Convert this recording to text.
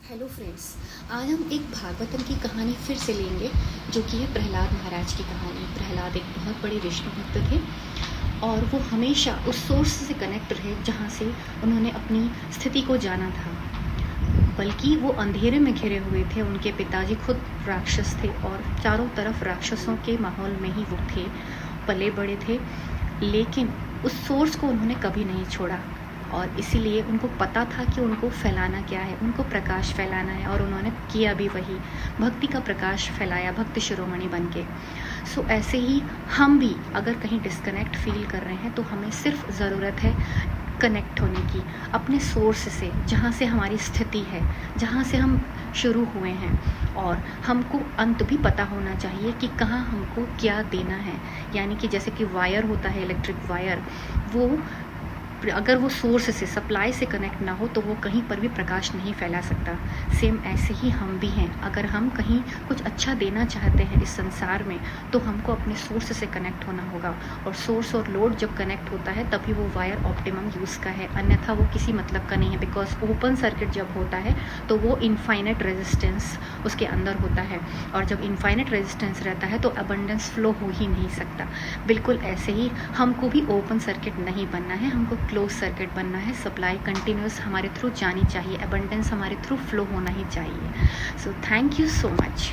Hello friends. आज हम एक भागवतम की कहानी फिर से लेंगे, जो कि है प्रहलाद महाराज की कहानी। प्रहलाद एक बहुत बड़े विष्णु भक्त थे और वो हमेशा उस सोर्स से कनेक्ट रहे जहाँ से उन्होंने अपनी स्थिति को जाना था। बल्कि वो अंधेरे में घिरे हुए थे। उनके पिताजी खुद राक्षस थे और चारों तरफ राक्षसों के माहौल में ही वो थे, पले बड़े थे। लेकिन उस सोर्स को उन्होंने कभी नहीं छोड़ा और इसीलिए उनको पता था कि उनको फैलाना क्या है, उनको प्रकाश फैलाना है, और उन्होंने किया भी वही, भक्ति का प्रकाश फैलाया भक्त शिरोमणि बन के। सो ऐसे ही हम भी अगर कहीं डिस्कनेक्ट फील कर रहे हैं तो हमें सिर्फ ज़रूरत है कनेक्ट होने की अपने सोर्स से, जहाँ से हमारी स्थिति है, जहाँ से हम शुरू हुए हैं। और हमको अंत भी पता होना चाहिए कि कहाँ हमको क्या देना है। यानी कि जैसे कि वायर होता है, इलेक्ट्रिक वायर, वो अगर वो सोर्स से, सप्लाई से कनेक्ट ना हो तो वो कहीं पर भी प्रकाश नहीं फैला सकता। सेम ऐसे ही हम भी हैं। अगर हम कहीं कुछ अच्छा देना चाहते हैं इस संसार में तो हमको अपने सोर्स से कनेक्ट होना होगा। और सोर्स और लोड जब कनेक्ट होता है तभी वो वायर ऑप्टिमम यूज़ का है, अन्यथा वो किसी मतलब का नहीं है। बिकॉज ओपन सर्किट जब होता है तो वो इनफाइनाइट रेजिस्टेंस उसके अंदर होता है, और जब इनफाइनाइट रेजिस्टेंस रहता है तो अबंडेंस फ्लो हो ही नहीं सकता। बिल्कुल ऐसे ही हमको भी ओपन सर्किट नहीं बनना है, हमको क्लोज सर्किट बनना है। सप्लाई कंटिन्यूस हमारे थ्रू जानी चाहिए, अबंडेंस हमारे थ्रू फ्लो होना ही चाहिए। So thank you so much.